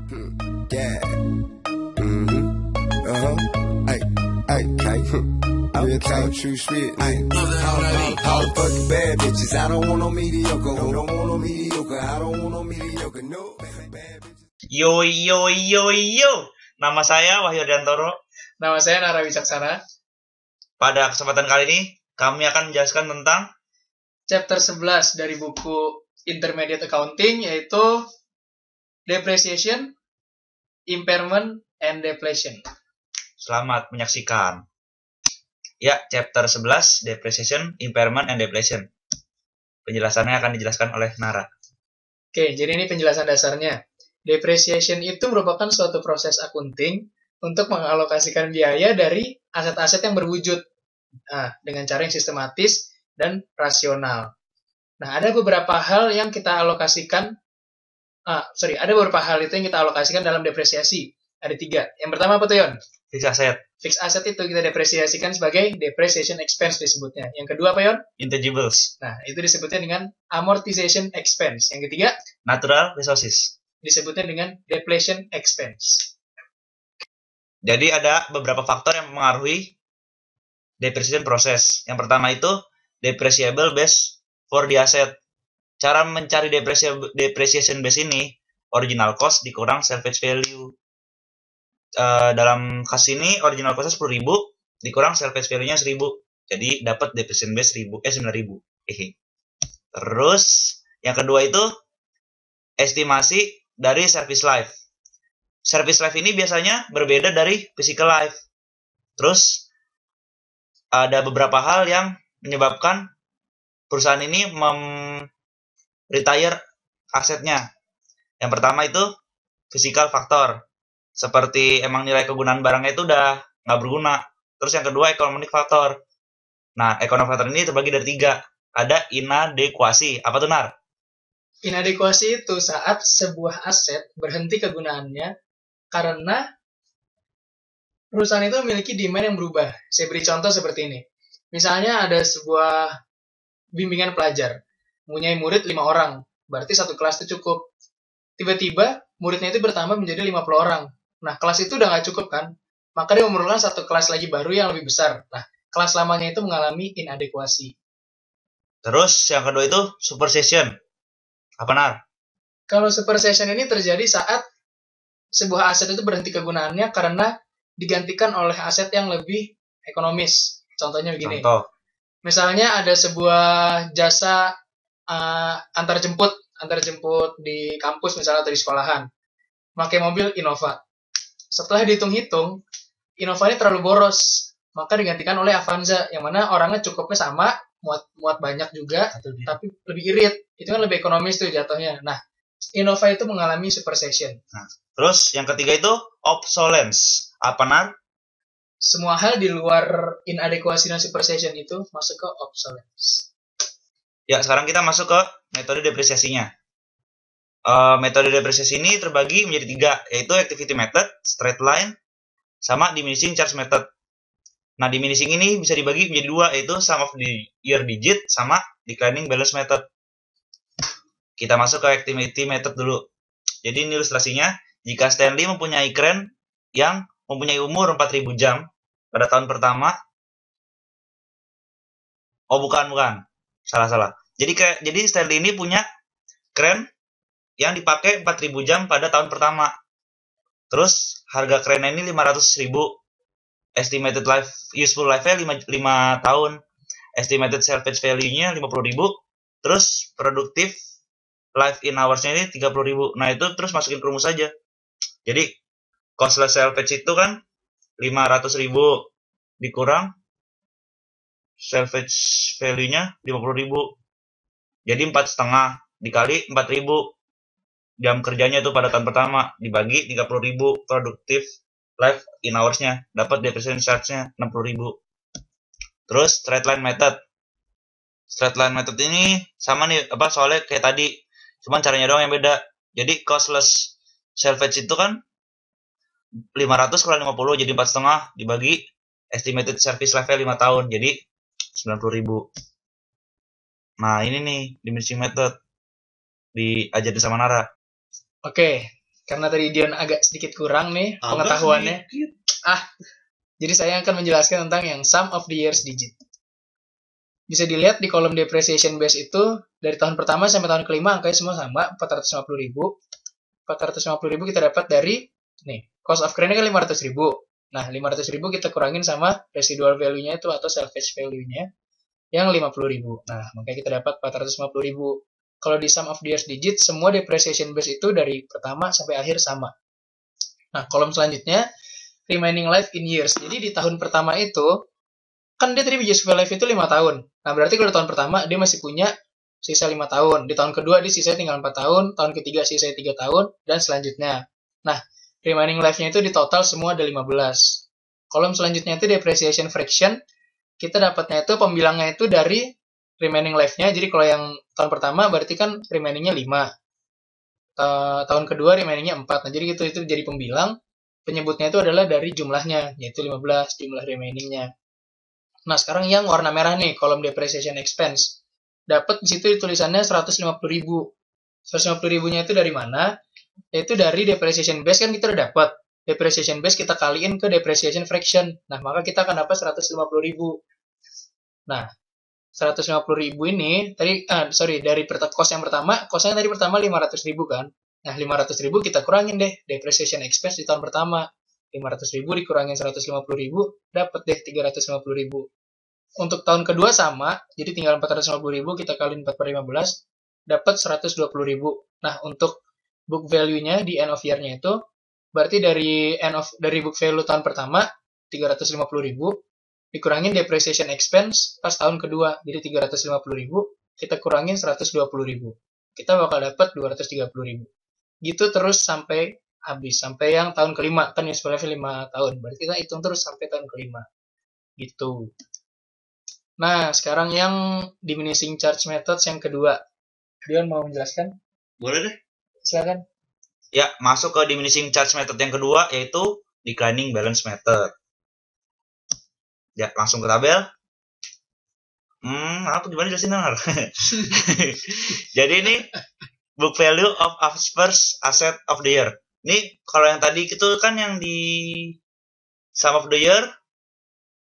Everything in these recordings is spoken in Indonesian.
Yeah. Ay, ay, ay. Real talk, true shit. Ay, all the fucking bad bitches. I don't want no mediocre. No, don't want no mediocre. I don't want no mediocre. No, bad bitches. Yo yo yo yo. Nama saya Wahyu Ardantoro. Nama saya Nara Wicaksana. Pada kesempatan kali ini kami akan menjelaskan tentang Chapter 11 dari buku Intermediate Accounting, yaitu Depreciation, Impairment, and Depletion. selamat menyaksikan. Ya, chapter 11 Depreciation, Impairment, and Depletion. Penjelasannya akan dijelaskan oleh Nara. Oke, jadi ini penjelasan dasarnya. Depreciation itu merupakan suatu proses akunting untuk mengalokasikan biaya dari aset-aset yang berwujud dengan cara yang sistematis dan rasional. Nah, ada beberapa hal yang kita alokasikan, ada beberapa hal itu yang kita alokasikan dalam depresiasi. Ada 3. Yang pertama apa tuh, Yon? Fixed asset. Fixed asset itu kita depresiasikan sebagai depreciation expense disebutnya. Yang kedua apa, Yon? Intangibles. Nah, itu disebutnya dengan amortization expense. Yang ketiga, Natural resources. disebutnya dengan depletion expense. Jadi ada beberapa faktor yang mempengaruhi depreciation proses. Yang pertama itu depreciable base for the asset. Cara mencari depreciation base ini, original cost dikurang salvage value. Dalam kasus ini original cost 10.000 dikurang salvage value-nya 1.000. Jadi dapat depreciation base 9.000. Terus yang kedua itu estimasi dari service life. Service life ini biasanya berbeda dari physical life. Terus ada beberapa hal yang menyebabkan perusahaan ini retire asetnya. Yang pertama itu physical factor. Seperti emang nilai kegunaan barangnya itu udah nggak berguna. Terus yang kedua economic factor. Nah, economic factor ini terbagi dari 3. Ada inadequasi. Apa tuh, Nar? Inadequasi itu saat sebuah aset berhenti kegunaannya karena perusahaan itu memiliki demand yang berubah. Saya beri contoh seperti ini. Misalnya ada sebuah bimbingan pelajar, mempunyai murid 5 orang, berarti satu kelas itu cukup. Tiba-tiba muridnya itu bertambah menjadi 50 orang. Nah, kelas itu udah nggak cukup kan? Maka dia memerlukan satu kelas lagi baru yang lebih besar. Nah, kelas lamanya itu mengalami inadequasi. Terus yang kedua itu supersession. Apa, Nar? Kalau supersession ini terjadi saat sebuah aset itu berhenti kegunaannya karena digantikan oleh aset yang lebih ekonomis. Contohnya begini. Contoh. Misalnya ada sebuah jasa antar jemput di kampus misalnya atau di sekolahan. Pakai mobil Innova. Setelah dihitung-hitung, Innova ini terlalu boros, maka digantikan oleh Avanza yang mana orangnya cukupnya sama, muat banyak juga, tapi lebih irit. Itu kan lebih ekonomis tuh jatuhnya. Nah, Innova itu mengalami supersession. Nah, terus yang ketiga itu obsolescence. Apa, Nar? Semua hal di luar inadequasi dan supersession itu masuk ke obsolescence. Ya, sekarang kita masuk ke metode depresiasinya. Metode depresiasi ini terbagi menjadi 3, yaitu activity method, straight line, sama diminishing charge method. Nah, diminishing ini bisa dibagi menjadi 2, yaitu sum of the year digit sama declining balance method. Kita masuk ke activity method dulu. Jadi ini ilustrasinya, jika Stanley mempunyai crane yang mempunyai umur 4.000 jam pada tahun pertama. Oh, bukan. Salah. Jadi Stanley ini punya crane yang dipakai 4.000 jam pada tahun pertama. Terus harga crane ini 500.000. Estimated useful life-nya 5 tahun. Estimated salvage value-nya 50.000. Terus productive life in hours-nya ini 30.000. Nah, itu terus masukin ke rumus saja. Jadi costless salvage itu kan 500.000 dikurang salvage value-nya 50.000. Jadi 4,5 dikali 4.000 jam kerjanya itu pada tahun pertama dibagi 30.000 productive life in hours-nya, dapat depreciation charge-nya 60.000. Terus straight line method. Straight line method ini sama nih, soalnya kayak tadi, cuman caranya doang yang beda. Jadi costless salvage itu kan 500 kurang 50 jadi 4,5 dibagi estimated service life-nya 5 tahun jadi 90.000. Nah, ini nih diminishing method diajarin sama Nara. Oke, Karena tadi Dion agak sedikit kurang nih pengetahuannya. Jadi saya akan menjelaskan tentang yang sum of the years digit. Bisa dilihat di kolom depreciation base itu dari tahun pertama sampai tahun kelima angkanya semua sama, 450.000. 450.000 kita dapat dari nih, cost of credit kan 500.000. Nah, 500.000 kita kurangin sama residual value-nya itu atau salvage value-nya yang 50.000. Nah, makanya kita dapat 450.000. Kalau di sum of the years digit, semua depreciation base itu dari pertama sampai akhir sama. Nah, kolom selanjutnya remaining life in years. Jadi di tahun pertama itu kan dia tadi useful life itu 5 tahun. Nah, berarti kalau di tahun pertama dia masih punya sisa 5 tahun. Di tahun kedua dia sisa tinggal 4 tahun, tahun ketiga sisa 3 tahun, dan selanjutnya. Nah, remaining life-nya itu di total semua ada 15. Kolom selanjutnya itu depreciation fraction. Kita dapatnya itu pembilangnya itu dari remaining life-nya. Jadi kalau yang tahun pertama berarti kan remaining-nya 5. Tahun kedua remaining-nya 4. Nah, jadi itu jadi pembilang. Penyebutnya itu adalah dari jumlahnya, yaitu 15 jumlah remaining-nya. Nah, sekarang yang warna merah nih, kolom depreciation expense. Dapat di situ tulisannya 150.000. 150.000-nya itu dari mana? Yaitu dari depreciation base kan kita udah dapat. Depreciation base kita kaliin ke depreciation fraction. Nah, maka kita akan dapat 150.000. Nah, 150.000 ini tadi dari cost yang pertama, costnya tadi pertama 500.000 kan. Nah, 500.000 kita kurangin deh depreciation expense di tahun pertama. 500.000 dikurangin 150.000, dapat deh 350.000. Untuk tahun kedua sama, jadi tinggal 450.000 kita kaliin 4 per 15, dapat 120.000. Nah, untuk book value-nya di end of year-nya itu, berarti dari book value tahun pertama 350.000, dikurangin depreciation expense pas tahun kedua, jadi 350.000, kita kurangin 120.000. Kita bakal dapat 230.000. Gitu terus sampai habis, sampai yang tahun kelima, kan useful life 5 tahun, berarti kita hitung terus sampai tahun kelima. Gitu. Nah, sekarang yang diminishing charge methods yang kedua. Dion mau menjelaskan? Boleh deh. Silakan. Ya, masuk ke diminishing charge method yang kedua, yaitu declining balance method. Ya, langsung ke tabel. Aku gimana jelasin, Nar? Jadi ini book value of first asset of the year. Ini kalau yang tadi itu kan yang di sum of the year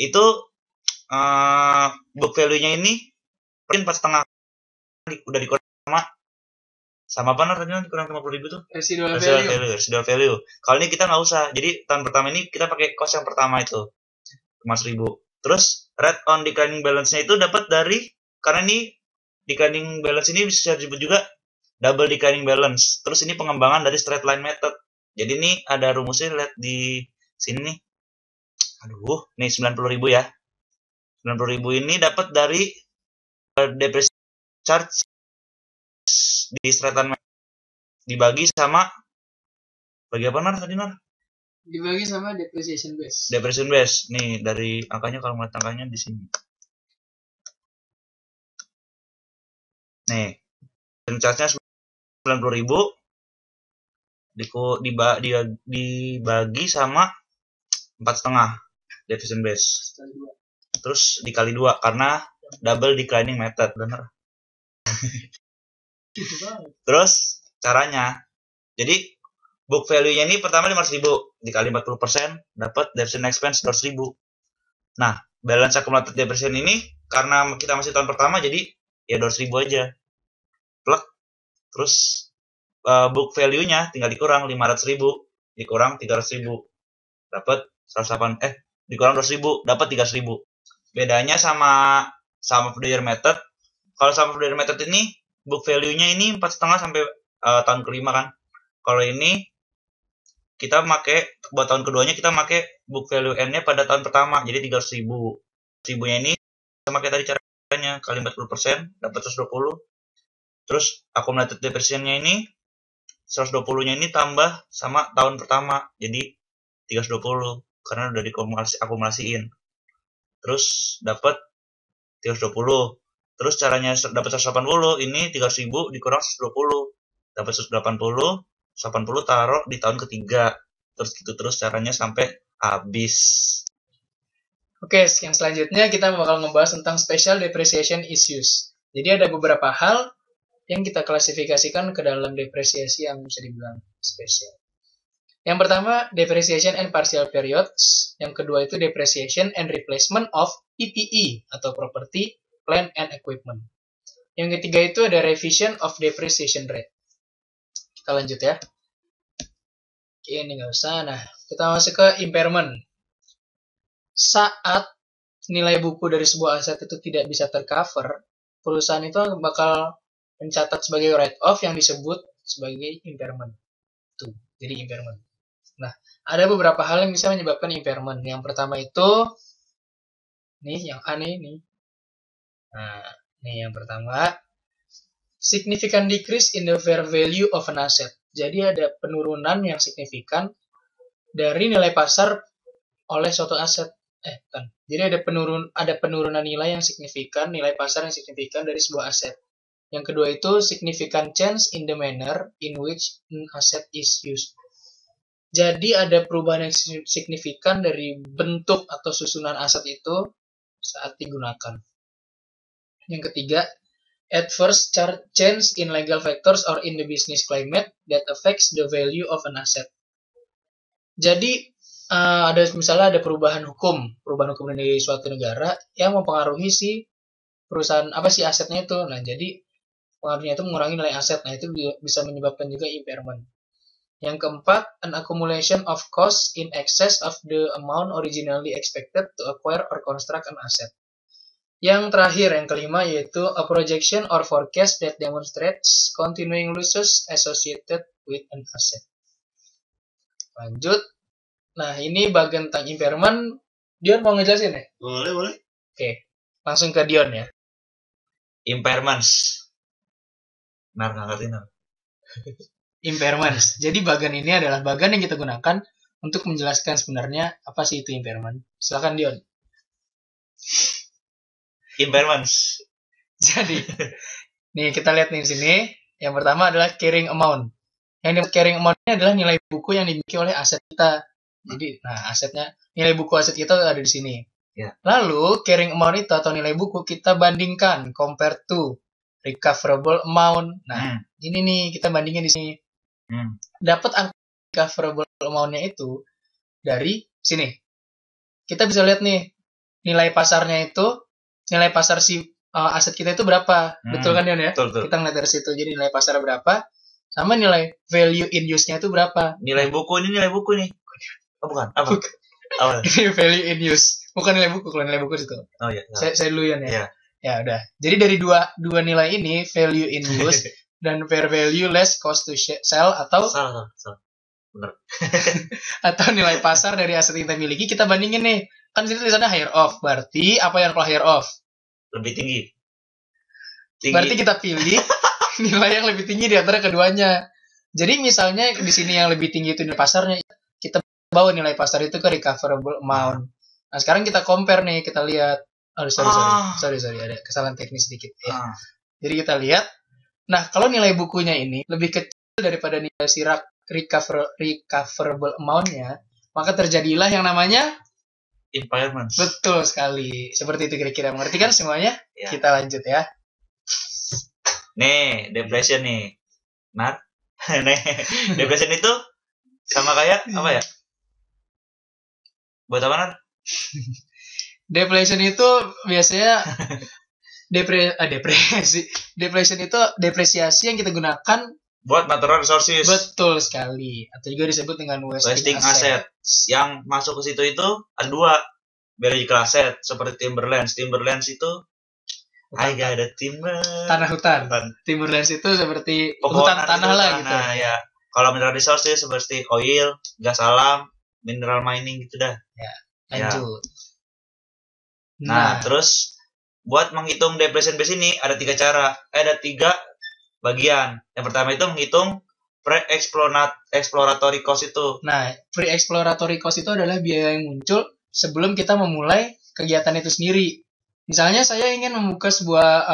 itu book value-nya ini mungkin 4,5 udah dikurang sama apa tadi dikurang 50.000 tuh? Residual value. Kalau ini kita nggak usah. Jadi tahun pertama ini kita pakai cost yang pertama itu 1.000. Terus rate on declining balance-nya itu dapat dari, karena ini declining balance ini bisa disebut juga double declining balance. Terus ini pengembangan dari straight line method. Jadi ini ada rumusnya, lihat di sini nih. Nih 90.000 ya. 90.000 ini dapat dari depreciation charge di straight line method. Dibagi sama bagi apa, Nar, tadi, Nar? Dibagi sama depreciation base. Depreciation base. Nih dari angkanya, kalau melihat angkanya di sini. Nih. Charge-nya 90.000 dibagi sama 4,5 depreciation base. Terus dikali 2 karena double declining method, bener. Terus caranya, jadi book value-nya ini pertama 500.000 dikali 40% dapat depreciation expense 200.000. Nah, balance accumulated depreciation ini karena kita masih tahun pertama jadi ya 200.000 aja. Plug. Terus book value-nya tinggal dikurang 500.000 dikurang 300.000 dapat 108 dikurang 200.000 dapat 300.000. Bedanya sama sum of the year method. Kalau sum of the year method ini book value-nya ini 4,5 sampai tahun kelima kan. Kalau ini kita pakai buat tahun keduanya kita pakai book value N-nya pada tahun pertama, jadi 300.000. 1.000-nya ini sama kayak tadi caranya, kali 40% dapat 120. Terus accumulated depreciation-nya ini 120-nya ini tambah sama tahun pertama, jadi 320 karena udah diakumulasiin. Terus dapat 320. Terus caranya dapat 180, ini 300.000 dikurang 120, dapat 180, 180 taruh di tahun ketiga. Terus gitu terus caranya sampai habis. Oke, yang selanjutnya kita bakal ngebahas tentang special depreciation issues. Jadi ada beberapa hal yang kita klasifikasikan ke dalam depresiasi yang bisa dibilang spesial. Yang pertama, depreciation and partial periods. Yang kedua itu depreciation and replacement of PPE atau property, plant and equipment. Yang ketiga itu ada revision of depreciation rate. Kita lanjut ya. Oke, ini nggak usah. Nah, kita masuk ke impairment. Saat nilai buku dari sebuah aset itu tidak bisa tercover, perusahaan itu bakal mencatat sebagai write-off yang disebut sebagai impairment. Tuh, jadi impairment. Nah, ada beberapa hal yang bisa menyebabkan impairment. Yang pertama itu, nih yang A nih. Nah, nih yang pertama, significant decrease in the fair value of an asset. Jadi ada penurunan yang signifikan dari nilai pasar oleh suatu aset. Kan. Jadi ada penurunan nilai yang signifikan, nilai pasar yang signifikan dari sebuah aset. Yang kedua itu significant change in the manner in which an asset is used. Jadi ada perubahan yang signifikan dari bentuk atau susunan aset itu saat digunakan. Yang ketiga, adverse change in legal factors or in the business climate that affects the value of an asset. Jadi misalnya ada perubahan hukum di suatu negara yang mempengaruhi si perusahaan asetnya itu. Nah, jadi pengaruhnya itu mengurangi nilai aset. Nah, itu bisa menyebabkan juga impairment. Yang keempat, an accumulation of costs in excess of the amount originally expected to acquire or construct an asset. Yang terakhir, yang kelima, yaitu a projection or forecast that demonstrates continuing losses associated with an asset. Lanjut. Nah, ini bagian tentang impairment. Dion mau ngejelasin ya? Boleh. Oke, langsung ke Dion ya. Impairments. Nggak ngerti. Impairments. Jadi bagian ini adalah bagian yang kita gunakan untuk menjelaskan sebenarnya apa sih itu impairment. Silakan Dion. Impairments. Jadi, nih kita lihat nih di sini. Yang pertama adalah carrying amount. Yang carrying amount-nya adalah nilai buku yang dimiliki oleh aset kita. Jadi, nilai buku aset kita ada di sini. Ya. Lalu, carrying amount itu atau nilai buku kita bandingkan compare to recoverable amount. Nah, ini nih kita bandingin di sini. Dapat angka recoverable amount-nya itu dari sini. Kita bisa lihat nih nilai pasarnya itu, nilai pasar si aset kita itu berapa. Betul kan Dion ya? Betul. Kita ngeliat dari situ. Jadi nilai pasar berapa sama nilai value in use-nya itu berapa. Nilai buku nih. Oh, bukan. Apa? Ini value in use. Bukan nilai buku, kalau nilai buku itu. Oh iya. Saya dulu ya. Iya. Ya udah. Jadi dari dua nilai ini, value in use dan fair value less cost to sell atau Salah. Bener. atau nilai pasar dari aset yang kita miliki, kita bandingin nih. Kan di sini tulisannya higher off. Berarti apa yang higher off? Lebih tinggi. Berarti kita pilih nilai yang lebih tinggi di antara keduanya. Jadi misalnya di sini yang lebih tinggi itu nilai pasarnya, kita bawa nilai pasar itu ke recoverable amount. Nah, sekarang kita compare nih, kita lihat. Sorry, ada kesalahan teknis sedikit ya. Jadi kita lihat. Nah, kalau nilai bukunya ini lebih kecil daripada nilai si recoverable amount-nya, maka terjadilah yang namanya impairment. Betul sekali. Seperti itu kira-kira. Mengerti kan semuanya? Ya. Kita lanjut ya. Nih, depression nih. Nih, depression itu sama kayak apa ya? Buat apa, Nar? Deflation itu biasanya Deflation itu depresiasi yang kita gunakan buat natural resources. Betul sekali. Atau juga disebut dengan wasting asset. Yang masuk ke situ itu ada dua. Biological asset seperti timberlands. Timberlands itu I got a timber. Tanah hutan. Timberlands itu seperti hutan tanah lah gitu. Nah, ya. Kalau mineral resources seperti oil, gas alam, mineral mining gitu dah. Ya, lanjut. Nah, terus buat menghitung depreciation base ini ada tiga bagian. Yang pertama itu menghitung pre-exploratory cost itu. Nah, pre-exploratory cost itu adalah biaya yang muncul sebelum kita memulai kegiatan itu sendiri. Misalnya saya ingin membuka sebuah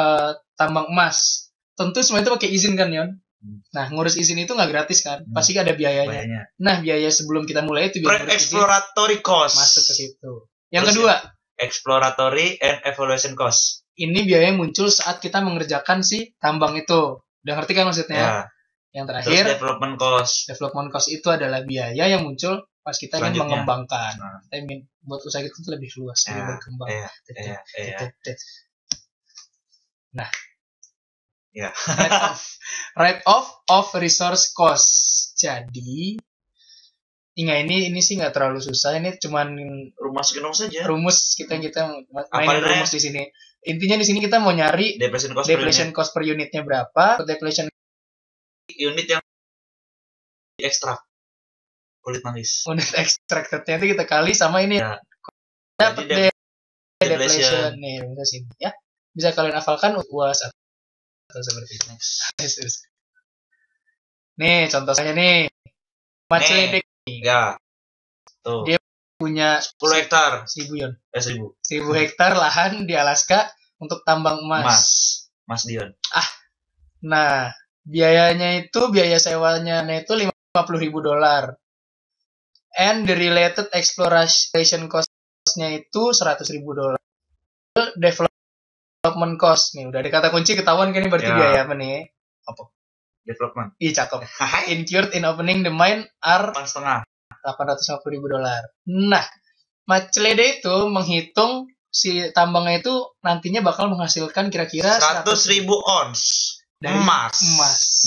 tambang emas. Tentu semua itu pakai izin kan, Yon? Nah, ngurus izin itu nggak gratis kan? Pasti ada biayanya. Nah, biaya sebelum kita mulai itu pre-exploratory cost. Masuk ke situ. Yang kedua, exploratory and evaluation cost. Ini biaya yang muncul saat kita mengerjakan si tambang itu. Udah ngerti kan maksudnya? Ya. Yang Terus terakhir, development cost. development cost itu adalah biaya yang muncul pas kita ingin Selanjutnya. mengembangkan. Nah. Kita ingin buat usaha kita lebih luas, lebih berkembang. Iya. Nah, Ya. Write-off of resource cost. Jadi, ini sih nggak terlalu susah. Ini cuman Rumus gendong saja. rumus kita Apalin mainin rumus aja. di sini. Intinya di sini kita mau nyari Depletion cost cost per unitnya berapa, depletion unit yang diekstrak kulit manis. unit extracted-nya itu kita kali sama ini. Ya. Dapat Jadi depletion nih rumusnya sini ya. Bisa kalian hafalkan UAS atau seperti ini. Nih contohnya nih. Maceledek Ya. Tuh. Dia punya 10 hektar. 1000 1000 hektar lahan di Alaska untuk tambang emas. Mas Dion. Nah, biaya sewanya itu $50,000. And the related exploration cost-nya itu $100,000. Development cost nih, udah ada kata kunci ketahuan kan ini berarti Ya. biaya apa nih? Development. Ih, cakep. Incurred in opening the mine are $1,5. $850,000. Nah, Maclede itu menghitung si tambangnya itu nantinya bakal menghasilkan kira-kira 100.000 ons dari emas.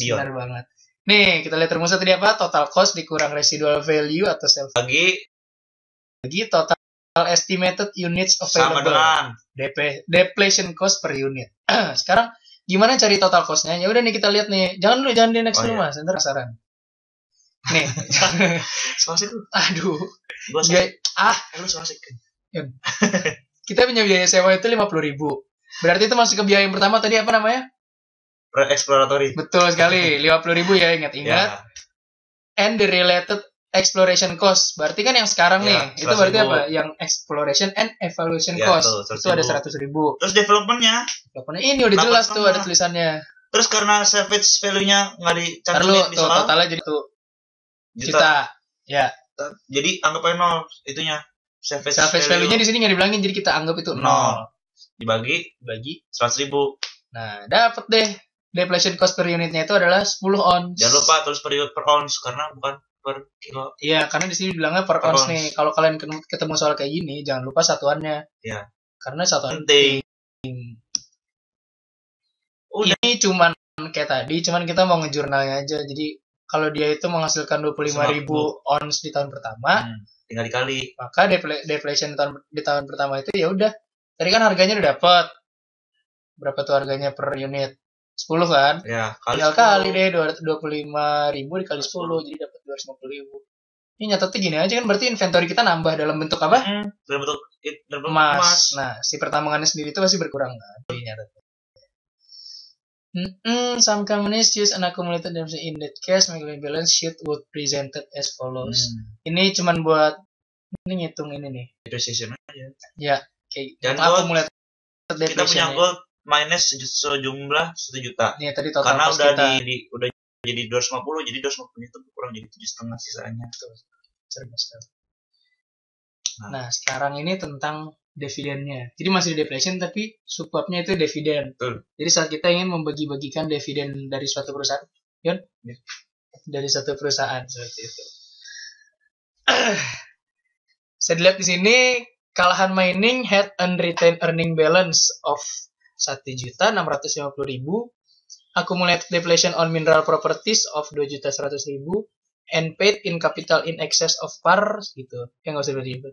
Dion. Benar banget. Nih, kita lihat rumusnya tadi apa? Total cost dikurang residual value atau sales Lagi total estimated units sama available. dengan Depletion cost per unit. Sekarang gimana cari total cost-nya? Ya udah nih kita lihat nih. Jangan di next dulu Mas, ntar penasaran. Nih. Suasik lu. Aduh. Gua lu suasik. Kita punya biaya sewa itu 50.000. Berarti itu masuk ke biaya yang pertama tadi apa namanya? Exploratory. Betul sekali, 50.000 ya, ingat-ingat. Ya. And the related exploration cost. Berarti kan yang sekarang Ya, nih, itu berarti 100.000. apa? Yang exploration and evaluation Ya, cost. tuh, Itu ada 100.000. Terus developmentnya. Pokoknya ini udah jelas tuh 8,5. ada tulisannya. Terus karena salvage value-nya nggak Ntar lu dicantumin di tuh soal totalnya jadi tuh juta. Ya. Jadi anggap aja 0 itunya. Salvage value-nya di sini nggak dibilangin, jadi kita anggap itu 0. Dibagi 100.000. Nah, dapat deh. Depletion cost per unitnya itu adalah 10 ons. Jangan lupa tulis per ounce karena bukan per kilo. Iya, karena di sini bilangnya per ounce nih. Kalau kalian ketemu soal kayak gini, jangan lupa satuannya. Iya. Karena satuan Penting. Udah. Ini cuman kayak tadi, cuman kita mau ngejurnalnya aja. Jadi kalau dia itu menghasilkan 25.000 ons di tahun pertama, tinggal dikali. maka deflation di tahun pertama itu ya udah. Tadi kan harganya udah dapat. Berapa tuh harganya per unit? 10 kan? Ya, Tinggal kali deh 25.000 dikali 10 jadi dapat 250.000. Ini nyatetnya gini aja kan, berarti inventory kita nambah dalam bentuk apa? Dalam bentuk Emas. Nah, si pertambangannya sendiri itu pasti berkurang kan? Nyatetnya. Some companies use an accumulated damage. In that case, my balance sheet would presented as follows. Ini cuman buat ini ngitung ini nih. Depreciation aja. Ya, kayak Dan accumulated kita punya gold minus sejumlah 1 juta. Nih tadi total karena cost udah kita. udah jadi 250, jadi 250 itu kurang jadi 7,5 sisanya. Cerdas sekali. Nah, sekarang ini tentang dividennya. Jadi masih di deflation tapi subbabnya itu dividen. Betul. Jadi saat kita ingin membagi-bagikan dividen dari suatu perusahaan, dari suatu perusahaan seperti itu. Saya lihat di sini Kalahan Mining had unretained earning balance of 1.650.000, accumulated depletion on mineral properties of 2.100.000, and paid in capital in excess of par gitu. Ya nggak usah ribet.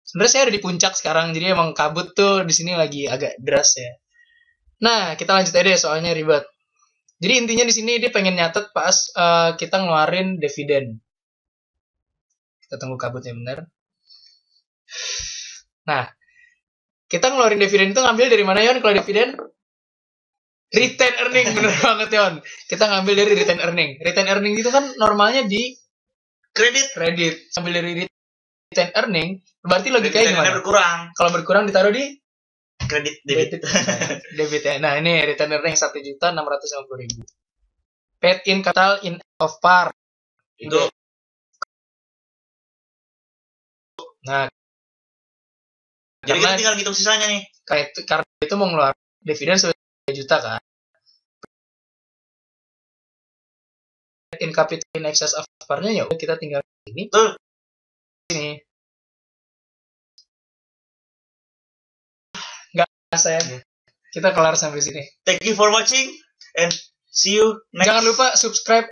Sebenarnya saya ada di puncak sekarang, jadi emang kabut tuh di sini lagi agak deras ya. Nah, kita lanjut aja deh soalnya ribet. Jadi intinya di sini dia pengen nyatet pas kita ngeluarin dividen. Kita tunggu kabutnya bener. Nah, kita ngeluarin dividen itu ngambil dari mana Yon kalau dividen? Retain earning, bener banget Yon. Kita ngambil dari retain earning. Retain earning itu kan normalnya di Kredit. Ambil dari retain earning, berarti logikanya gimana? Berkurang. Kalau berkurang ditaruh di Kredit debit. Debit ya. Nah, ini retain earning 1.650.000. Paid in capital in of par. Itu. Nah, jadi kita tinggal ngitung sisanya nih. Karena itu mau ngeluarin dividen 1 juta kan. in capital in excess of part-nya, ya udah kita tinggal ini. Betul. Ini. Enggak saya. Kita kelar sampai sini. Thank you for watching and see you next. Jangan lupa subscribe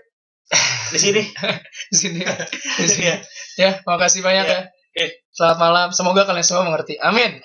di sini. di sini. Di sini. Ya, makasih banyak ya. Oke. Selamat malam. Semoga kalian semua mengerti. Amin.